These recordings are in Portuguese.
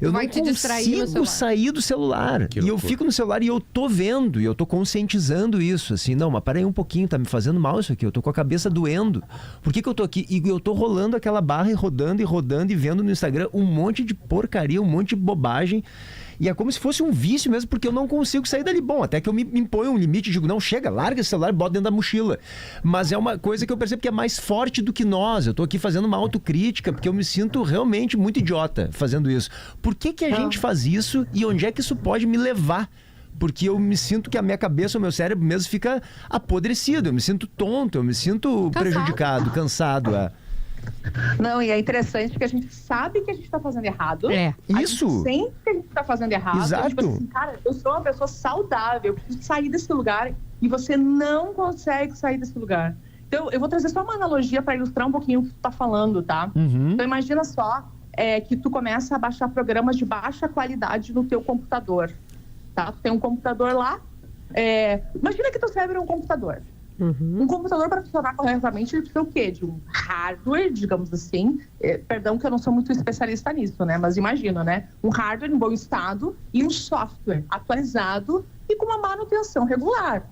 Eu Vai não te distrair no consigo celular. sair do celular. Que E eu loucura. fico no celular e eu tô vendo, e eu tô conscientizando isso, assim, não, mas para aí um pouquinho, tá me fazendo mal isso aqui, eu tô com a cabeça doendo. Por que que eu tô aqui? E eu tô rolando aquela barra e rodando e vendo no Instagram um monte de porcaria, um monte de bobagem. E é como se fosse um vício mesmo, porque eu não consigo sair dali. Bom, até que eu me imponho um limite e digo, não, chega, larga esse celular e bota dentro da mochila. Mas é uma coisa que eu percebo que é mais forte do que nós. Eu tô aqui fazendo uma autocrítica, porque eu me sinto realmente muito idiota fazendo isso. Por que que a gente faz isso e onde é que isso pode me levar? Porque eu me sinto que a minha cabeça, o meu cérebro mesmo fica apodrecido. Eu me sinto tonto, eu me sinto prejudicado, cansado. Não, e é interessante que a gente sabe que a gente tá fazendo errado. Isso. A gente sente que a gente tá fazendo errado. Exato. Tipo assim, cara, eu sou uma pessoa saudável, eu preciso sair desse lugar e você não consegue sair desse lugar. Então, eu vou trazer só uma analogia para ilustrar um pouquinho o que tu tá falando, tá? Então, imagina só que tu começa a baixar programas de baixa qualidade no teu computador, tá? Tu tem um computador lá, imagina que teu cérebro é um computador. Um computador, para funcionar corretamente, ele precisa o quê? De um hardware, digamos assim. Perdão que eu não sou muito especialista nisso, né? Mas imagina, né? Um hardware em bom estado e um software atualizado e com uma manutenção regular.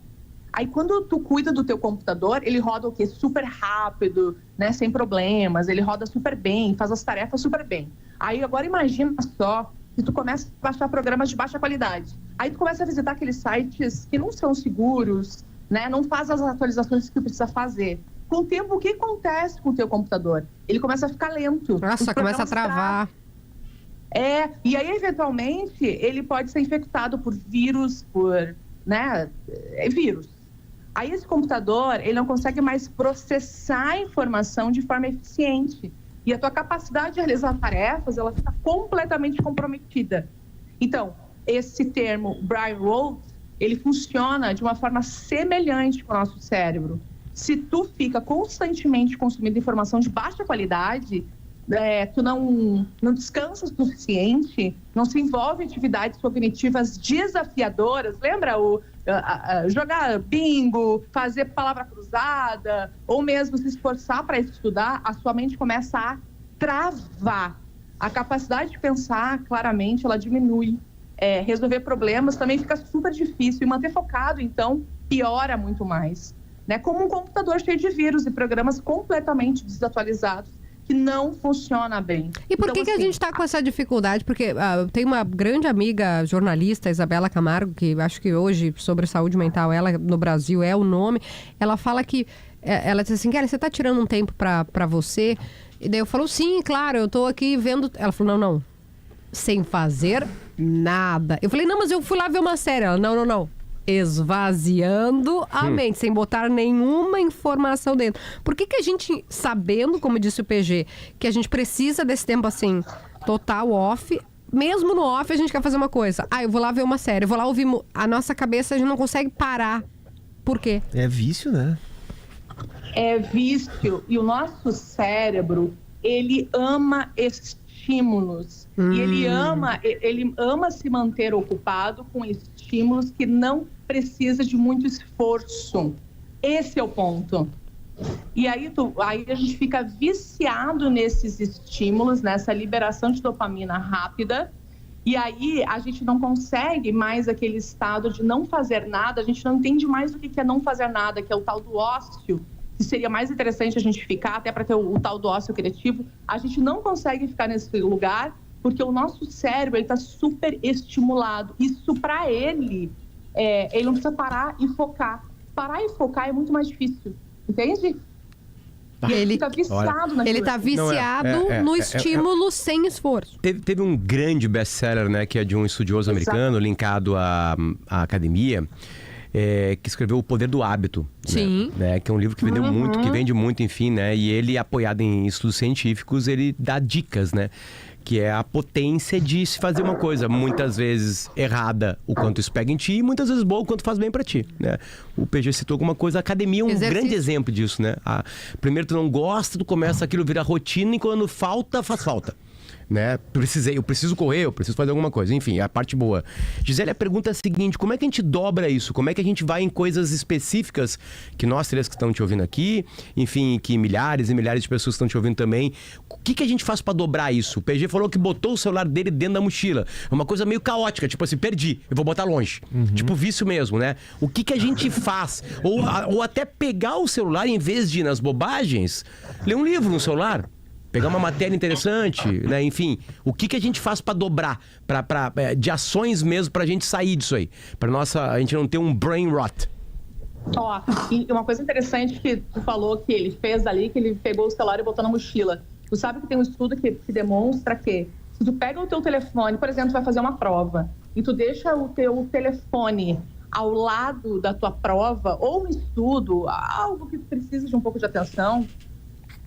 Aí, quando tu cuida do teu computador, ele roda o quê? Super rápido, né? Sem problemas, ele roda super bem, faz as tarefas super bem. Aí, agora imagina só que tu começa a baixar programas de baixa qualidade. Aí tu começa a visitar aqueles sites que não são seguros, né? Não faz as atualizações que precisa fazer. Com o tempo, o que acontece com o teu computador? Ele começa a ficar lento. Nossa, começa a travar. E aí, eventualmente, ele pode ser infectado por vírus, vírus. Aí esse computador, ele não consegue mais processar a informação de forma eficiente. E a tua capacidade de realizar tarefas, ela fica completamente comprometida. Então, esse termo Brian Rose, ele funciona de uma forma semelhante com o nosso cérebro. Se tu fica constantemente consumindo informação de baixa qualidade, tu não descansa o suficiente, não se envolve em atividades cognitivas desafiadoras, lembra jogar bingo, fazer palavra cruzada, ou mesmo se esforçar para estudar, a sua mente começa a travar. A capacidade de pensar claramente, ela diminui. Resolver problemas também fica super difícil e manter focado, então, piora muito mais. Né? Como um computador cheio de vírus e programas completamente desatualizados que não funciona bem. E por então, que a gente está com essa dificuldade? Porque tem uma grande amiga jornalista, Isabela Camargo, que acho que hoje, sobre saúde mental, ela no Brasil é o nome. Ela fala que, ela diz assim, Kelly, você está tirando um tempo para você? E daí eu falo, sim, claro, eu estou aqui vendo... Ela falou, não, sem fazer nada. Eu falei, não, mas eu fui lá ver uma série. Ela, não. Esvaziando a mente, sem botar nenhuma informação dentro. Por que a gente, sabendo, como disse o PG, que a gente precisa desse tempo assim, total off, mesmo no off a gente quer fazer uma coisa. Eu vou lá ver uma série, eu vou lá ouvir... A nossa cabeça, a gente não consegue parar. Por quê? É vício, né? É vício. E o nosso cérebro, ele ama estímulos. E ele ama se manter ocupado com estímulos que não precisa de muito esforço. Esse é o ponto. E aí a gente fica viciado nesses estímulos, nessa liberação de dopamina rápida, e aí a gente não consegue mais aquele estado de não fazer nada, a gente não entende mais o que é não fazer nada, que é o tal do ócio, que seria mais interessante a gente ficar, até para ter o tal do ócio criativo. A gente não consegue ficar nesse lugar, porque o nosso cérebro está super estimulado. Isso para ele não precisa parar e focar. Parar e focar é muito mais difícil, entende? E ele fica viciado naquilo. Ele está viciado no estímulo sem esforço. Teve um grande best-seller, né, que é de um estudioso americano, linkado à academia, que escreveu O Poder do Hábito. Sim. Né, que é um livro que vendeu muito, que vende muito, enfim, né? E ele, apoiado em estudos científicos, ele dá dicas, né? Que é a potência de se fazer uma coisa, muitas vezes errada, o quanto isso pega em ti, e muitas vezes boa, o quanto faz bem pra ti, né? O PG citou alguma coisa, a academia é um grande exemplo disso, né? Primeiro tu não gosta, tu começa aquilo virar rotina, e quando falta, faz falta. né? Eu preciso correr, eu preciso fazer alguma coisa. Enfim, a parte boa. Gisele, a pergunta é a seguinte: como é que a gente dobra isso? Como é que a gente vai em coisas específicas que nós três que estão te ouvindo aqui, enfim, que milhares e milhares de pessoas estão te ouvindo também, o que a gente faz pra dobrar isso? O PG falou que botou o celular dele dentro da mochila. É uma coisa meio caótica, tipo assim, perdi, eu vou botar longe. Tipo vício mesmo, né? O que a gente faz? Ou até pegar o celular, em vez de ir nas bobagens, ler um livro no celular. Pegar uma matéria interessante, né? Enfim, o que a gente faz pra dobrar? De ações mesmo pra gente sair disso aí? A gente não ter um brain rot. Ó, e uma coisa interessante que tu falou que ele fez ali, que ele pegou o celular e botou na mochila. Tu sabe que tem um estudo que demonstra que se tu pega o teu telefone, por exemplo, tu vai fazer uma prova, e tu deixa o teu telefone ao lado da tua prova, ou um estudo, algo que precisa de um pouco de atenção,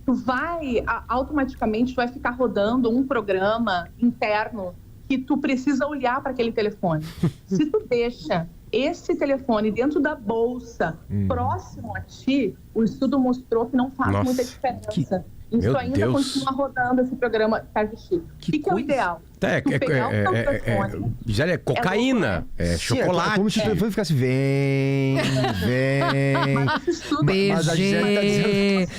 tu vai, automaticamente, vai ficar rodando um programa interno que tu precisa olhar para aquele telefone. Se tu deixa esse telefone dentro da bolsa, próximo a ti, o estudo mostrou que não faz muita diferença. Isso ainda continua rodando esse programa perto de ti. O que é o ideal? Tu pegar o teu telefone... Gisele, é cocaína, chocolate. É como se o telefone ficasse, vem. Mas a Gisele tá dizendo...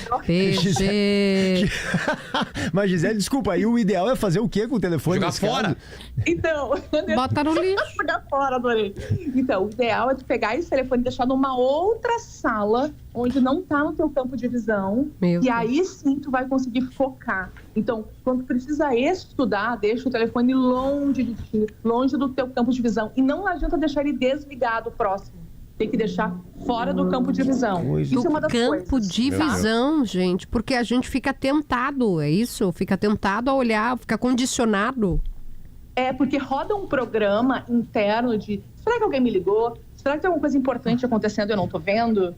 Mas, Gisele, desculpa, aí o ideal é fazer o quê com o telefone? Jogar fora. Então... Bota no lixo. Jogar fora, adorei. Então, o ideal é tu pegar esse telefone e deixar numa outra sala, onde não tá no teu campo de visão. E aí sim tu vai conseguir focar. Então, quando precisa estudar, deixa o telefone longe de ti, longe do teu campo de visão. E não adianta deixar ele desligado próximo. Tem que deixar fora do campo de visão. Isso é uma das coisas. Campo de visão, gente, porque a gente fica tentado, é isso? Fica tentado a olhar, fica condicionado. É, porque roda um programa interno de, será que alguém me ligou? Será que tem alguma coisa importante acontecendo e eu não tô vendo?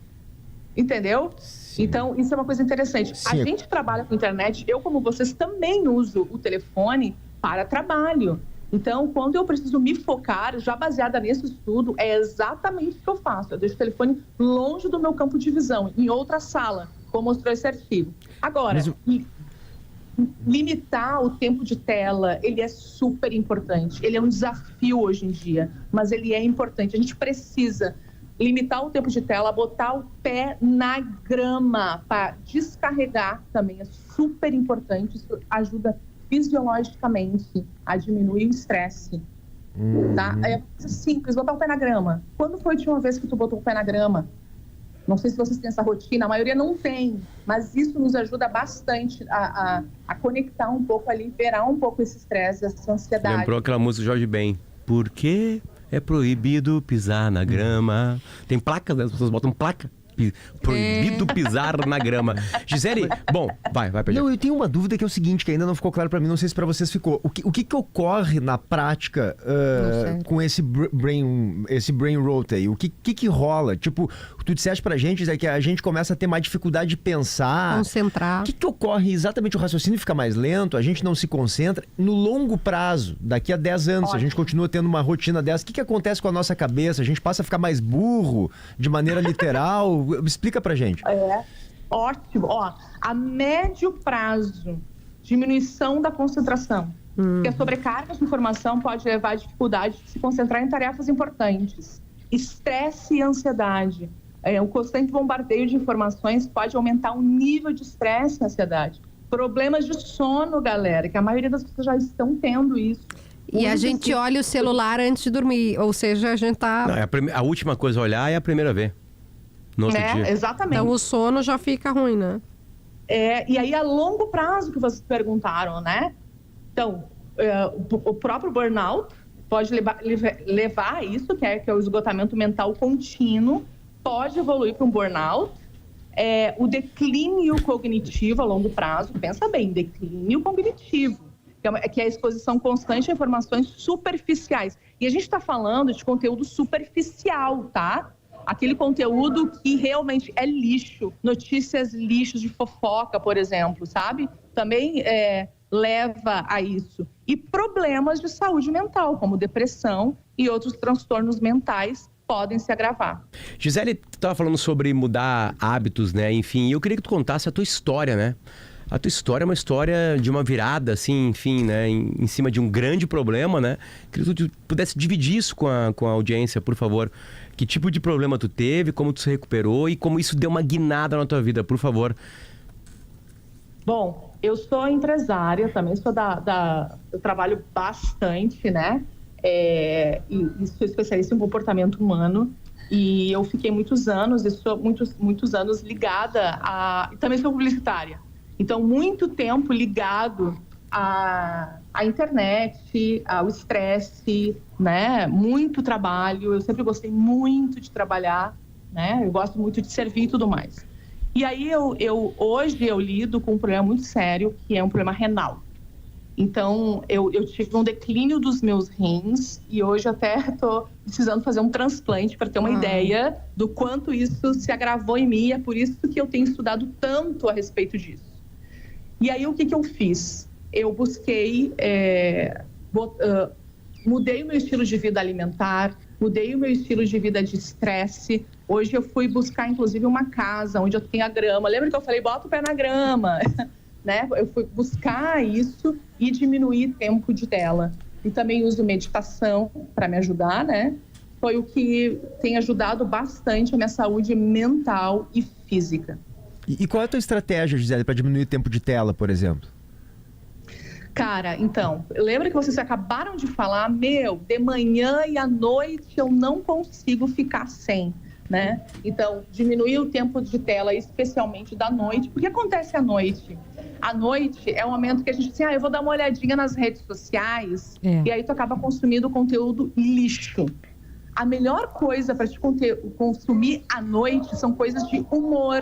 Entendeu? Sim. Então, isso é uma coisa interessante. Sim. A gente trabalha com internet, eu como vocês também uso o telefone para trabalho. Então, quando eu preciso me focar, já baseada nesse estudo, é exatamente o que eu faço. Eu deixo o telefone longe do meu campo de visão, em outra sala, como mostrou esse artigo. Agora, limitar o tempo de tela, ele é super importante. Ele é um desafio hoje em dia, mas ele é importante. A gente precisa limitar o tempo de tela, botar o pé na grama para descarregar também é super importante. Isso ajuda fisiologicamente a diminuir o estresse. Tá? É simples, botar o pé na grama. Quando foi a última vez que tu botou o pé na grama? Não sei se vocês têm essa rotina, a maioria não tem, mas isso nos ajuda bastante a conectar um pouco, a liberar um pouco esse estresse, essa ansiedade. Lembrou aquela música do Jorge Ben? Por quê? É proibido pisar na grama. Tem placa, né? As pessoas botam placa. Proibido pisar na grama. Gisele, bom, vai, Pedro. Não, eu tenho uma dúvida que é o seguinte, que ainda não ficou claro pra mim, não sei se pra vocês ficou. O que ocorre na prática com esse brain rot aí? O que rola? Tipo, tu disseste pra gente, Zé, que a gente começa a ter mais dificuldade de pensar. Concentrar. O que ocorre exatamente? O raciocínio fica mais lento, a gente não se concentra. No longo prazo, daqui a 10 anos, se a gente continua tendo uma rotina dessa, o que acontece com a nossa cabeça? A gente passa a ficar mais burro, de maneira literal? Explica pra gente. Ótimo. Ó, a médio prazo, diminuição da concentração. Porque a sobrecarga de informação pode levar à dificuldade de se concentrar em tarefas importantes. Estresse e ansiedade. O constante bombardeio de informações pode aumentar o nível de estresse e ansiedade. Problemas de sono, galera, que a maioria das pessoas já estão tendo isso. E a gente olha o celular antes de dormir, ou seja, a gente tá... Não, a última coisa a olhar é a primeira vez. No outro dia. Exatamente. Então o sono já fica ruim, né? E aí a longo prazo que vocês perguntaram, né? Então, o próprio burnout pode levar a isso, que é o esgotamento mental contínuo, pode evoluir para um burnout. O declínio cognitivo a longo prazo, pensa bem, declínio cognitivo, que é a exposição constante a informações superficiais. E a gente está falando de conteúdo superficial, tá? Aquele conteúdo que realmente é lixo, notícias lixos de fofoca, por exemplo, sabe? Também leva a isso. E problemas de saúde mental, como depressão e outros transtornos mentais, podem se agravar. Gisele, tu estava falando sobre mudar hábitos, né? Enfim, eu queria que tu contasse a tua história, né? A tua história é uma história de uma virada, assim, enfim, né? Em cima de um grande problema, né? Queria que tu pudesse dividir isso com a audiência, por favor. Que tipo de problema tu teve, como tu se recuperou e como isso deu uma guinada na tua vida, por favor. Bom, eu sou empresária, também sou eu trabalho bastante, né? E sou especialista em comportamento humano. E eu fiquei muitos anos anos ligada e também sou publicitária. Então, muito tempo ligado à internet, ao estresse, né? Muito trabalho. Eu sempre gostei muito de trabalhar, né? Eu gosto muito de servir e tudo mais. E aí, hoje eu lido com um problema muito sério, que é um problema renal. Então, eu tive um declínio dos meus rins e hoje até estou precisando fazer um transplante para ter uma ideia do quanto isso se agravou em mim. É por isso que eu tenho estudado tanto a respeito disso. E aí, o que eu fiz? Eu busquei, mudei o meu estilo de vida alimentar, mudei o meu estilo de vida de estresse. Hoje eu fui buscar, inclusive, uma casa onde eu tenho a grama. Lembra que eu falei, bota o pé na grama? Né? Eu fui buscar isso e diminuir tempo de tela. E também uso meditação para me ajudar, né? Foi o que tem ajudado bastante a minha saúde mental e física. E qual é a tua estratégia, Gisele, para diminuir o tempo de tela, por exemplo? Cara, então, lembra que vocês acabaram de falar, de manhã e à noite eu não consigo ficar sem, né? Então, diminuir o tempo de tela, especialmente da noite. Porque acontece à noite? À noite é um momento que a gente eu vou dar uma olhadinha nas redes sociais e aí tu acaba consumindo conteúdo lixo. A melhor coisa para te consumir à noite são coisas de humor.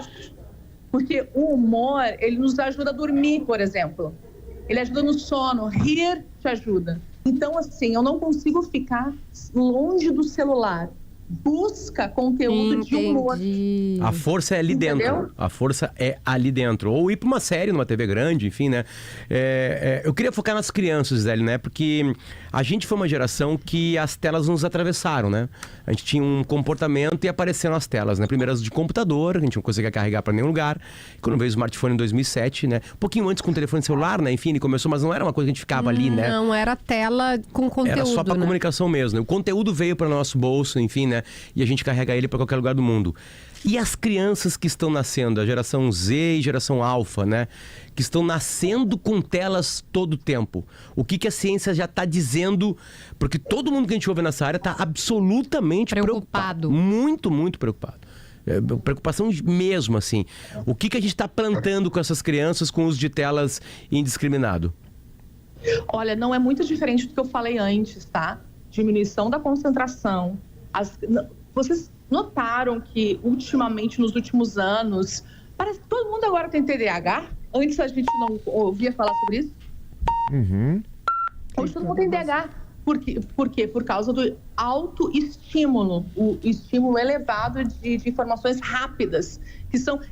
Porque o humor, ele nos ajuda a dormir, por exemplo. Ele ajuda no sono, rir te ajuda. Então, assim, eu não consigo ficar longe do celular. Busca conteúdo de humor. A força é ali dentro. A força é ali dentro. Ou ir para uma série numa TV grande, enfim, né? Eu queria focar nas crianças, Gisele, né? Porque a gente foi uma geração que as telas nos atravessaram, né? A gente tinha um comportamento e apareceram as telas, né? Primeiro as de computador, a gente não conseguia carregar para nenhum lugar. Quando veio o smartphone em 2007, né? Um pouquinho antes com o telefone celular, né? Enfim, ele começou, mas não era uma coisa que a gente ficava ali, né? Não, era tela com conteúdo, era só para né? comunicação mesmo, né? O conteúdo veio para nosso bolso, enfim, né? E a gente carrega ele para qualquer lugar do mundo. E as crianças que estão nascendo, a geração Z e geração Alpha, né? Que estão nascendo com telas todo o tempo. O que a ciência já está dizendo? Porque todo mundo que a gente ouve nessa área está absolutamente preocupado. Muito, muito preocupado. Preocupação mesmo, assim. O que a gente está plantando com essas crianças com uso de telas indiscriminado? Olha, não é muito diferente do que eu falei antes, tá? Diminuição da concentração. Vocês notaram que ultimamente, nos últimos anos, parece que todo mundo agora tem TDAH? Antes a gente não ouvia falar sobre isso? Hoje todo mundo tem TDAH. Por quê? Por causa do autoestímulo, o estímulo elevado de informações rápidas.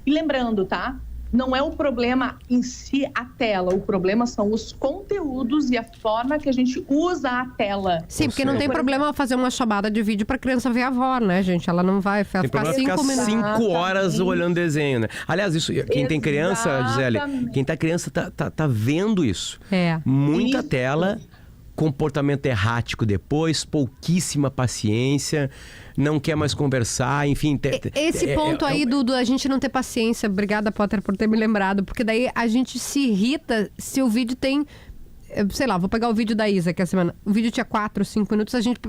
E lembrando, tá? Não é o problema em si a tela, o problema são os conteúdos e a forma que a gente usa a tela. Sim, porque não tem problema fazer uma chamada de vídeo pra criança ver a avó, né, gente? Ela não vai ficar 5 minutos. 5 horas olhando desenho, né? Aliás, isso, quem tem criança, Gisele, quem tá criança tá vendo isso. Muita tela, comportamento errático depois, pouquíssima paciência, não quer mais conversar, enfim... Esse ponto aí do a gente não ter paciência, obrigada, Potter, por ter me lembrado, porque daí a gente se irrita se o vídeo tem... Sei lá, vou pegar o vídeo da Isa, que é a semana... O vídeo tinha 4, 5 minutos, a gente...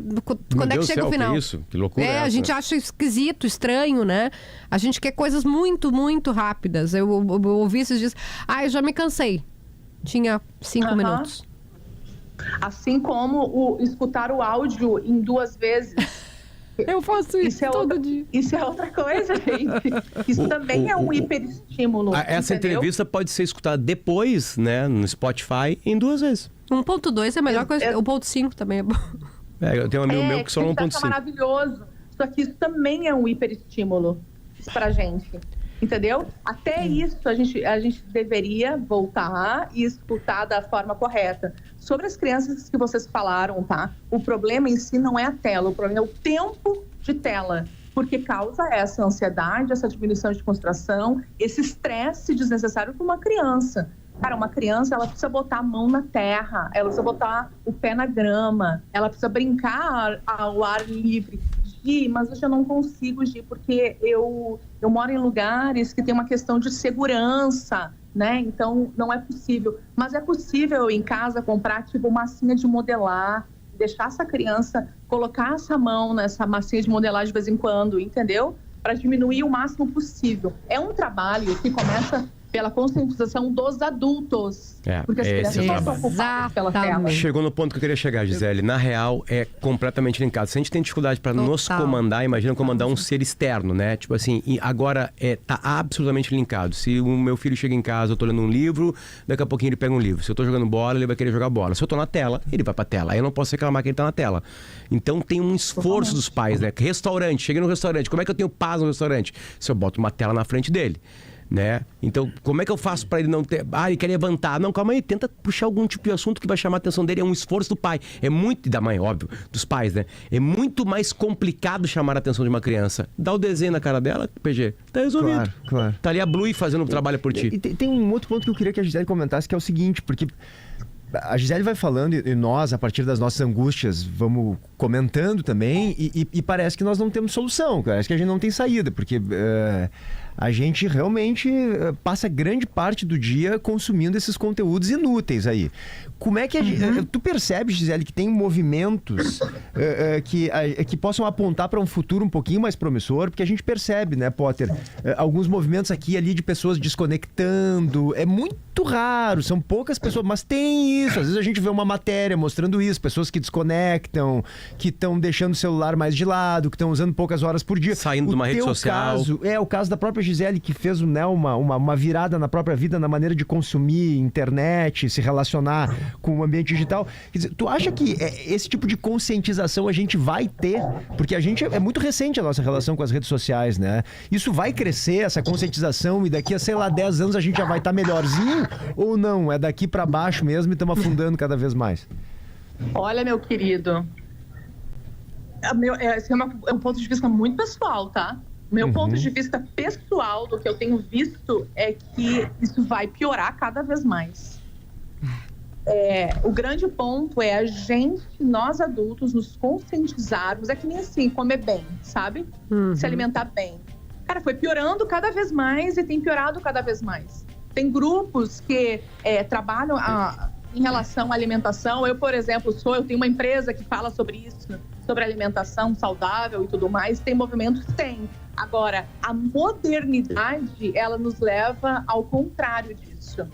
Quando é que chega o final? Que isso? Que loucura é essa? A gente acha esquisito, estranho, né? A gente quer coisas muito, muito rápidas. Eu ouvi esses dias... eu já me cansei. Tinha 5 minutos. Assim como escutar o áudio em 2 vezes. Eu faço isso todo dia. Isso é outra coisa, gente. Isso também é um hiperestímulo. Essa entrevista pode ser escutada depois, né, no Spotify, em 2 vezes. 1.2 é a melhor coisa. 1.5 também é bom. Eu tenho um amigo meu que só 1.5. Isso é maravilhoso. Só que isso também é um hiperestímulo pra gente. Entendeu? Até isso a gente deveria voltar e escutar da forma correta. Sobre as crianças que vocês falaram, tá? O problema em si não é a tela, o problema é o tempo de tela. porque causa essa ansiedade, essa diminuição de concentração, esse estresse desnecessário para uma criança. Cara, uma criança, ela precisa botar a mão na terra, ela precisa botar o pé na grama, ela precisa brincar ao ar livre. Gi, mas hoje eu não consigo, Gi, porque eu moro em lugares que tem uma questão de segurança, né? Então, não é possível. Mas é possível eu, em casa, comprar, tipo, massinha de modelar, deixar essa criança colocar essa mão nessa massinha de modelar de vez em quando, entendeu? Para diminuir o máximo possível. É um trabalho que começa pela conscientização dos adultos. Porque as crianças não são ocupadas pela tela. Chegou no ponto que eu queria chegar, Gisele. Na real, é completamente linkado. Se a gente tem dificuldade para nos comandar, imagina comandar um ser externo, né? Tipo assim, e agora tá absolutamente linkado. Se o meu filho chega em casa, eu tô lendo um livro, daqui a pouquinho ele pega um livro. Se eu tô jogando bola, ele vai querer jogar bola. Se eu tô na tela, ele vai pra tela. Aí eu não posso reclamar que ele tá na tela. Então tem um esforço dos pais, né? Restaurante, cheguei no restaurante. Como é que eu tenho paz no restaurante? Se eu boto uma tela na frente dele. Né? Então, como é que eu faço para ele não ter... ele quer levantar. Não, calma aí, tenta puxar algum tipo de assunto que vai chamar a atenção dele. É um esforço do pai. É muito... da mãe, óbvio. Dos pais, né? É muito mais complicado chamar a atenção de uma criança. Dá o desenho na cara dela, PG. Tá resolvido. Claro. Tá ali a Blue fazendo o trabalho por ti. E tem um outro ponto que eu queria que a Gisele comentasse, que é o seguinte, porque... a Gisele vai falando e nós, a partir das nossas angústias, vamos comentando também e parece que nós não temos solução, parece que a gente não tem saída, porque a gente realmente passa grande parte do dia consumindo esses conteúdos inúteis aí. Como é que tu percebe, Gisele, que tem movimentos que possam apontar para um futuro um pouquinho mais promissor? Porque a gente percebe, né, Potter, alguns movimentos aqui e ali de pessoas desconectando. É muito raro, são poucas pessoas, mas tem isso. Às vezes a gente vê uma matéria mostrando isso, pessoas que desconectam, que estão deixando o celular mais de lado, que estão usando poucas horas por dia. Saindo de uma rede social. O caso da própria Gisele, que fez, né, uma virada na própria vida, na maneira de consumir internet, se relacionar com o ambiente digital. Quer dizer, tu acha que esse tipo de conscientização a gente vai ter? Porque a gente é muito recente a nossa relação com as redes sociais, né? Isso vai crescer, essa conscientização, e daqui a, sei lá, 10 anos a gente já vai estar melhorzinho? Ou não? É daqui para baixo mesmo e estamos afundando cada vez mais? Olha, meu querido, esse é um ponto de vista muito pessoal, tá? Meu ponto de vista pessoal do que eu tenho visto é que isso vai piorar cada vez mais. O grande ponto é a gente, nós adultos, nos conscientizarmos. É que nem assim, comer bem, sabe? Se alimentar bem. Cara, foi piorando cada vez mais e tem piorado cada vez mais. Tem grupos que trabalham em relação à alimentação. Eu, por exemplo, eu tenho uma empresa que fala sobre isso, sobre alimentação saudável e tudo mais. Tem movimentos? Tem. Agora, a modernidade, ela nos leva ao contrário disso.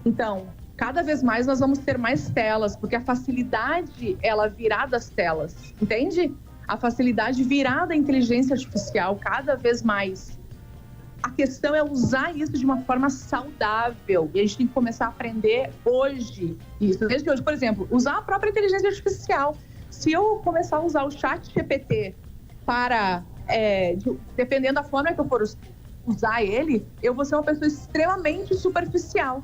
Então, cada vez mais nós vamos ter mais telas, porque a facilidade, ela virá das telas, entende? A facilidade virá da inteligência artificial cada vez mais. A questão é usar isso de uma forma saudável. E a gente tem que começar a aprender hoje isso. Desde hoje, por exemplo, usar a própria inteligência artificial. Se eu começar a usar o ChatGPT para, dependendo da forma que eu for usar ele, eu vou ser uma pessoa extremamente superficial.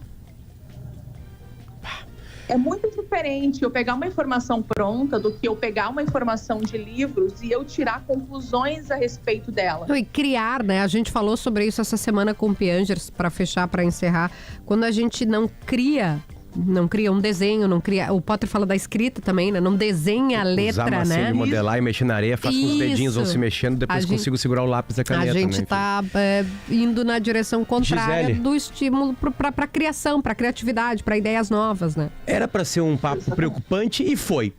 É muito diferente eu pegar uma informação pronta do que eu pegar uma informação de livros e eu tirar conclusões a respeito dela. E criar, né? A gente falou sobre isso essa semana com o Piangers, para fechar, para encerrar. Quando a gente não cria um desenho, não cria... O Potter fala da escrita também, né? Não desenha a letra, usar massinha né? de modelar e mexer na areia, faço com os dedinhos, vão se mexendo, depois consigo segurar o lápis da caneta. A gente né? tá indo na direção contrária do estímulo pra criação, pra criatividade, pra ideias novas, né? Era pra ser um papo preocupante e foi.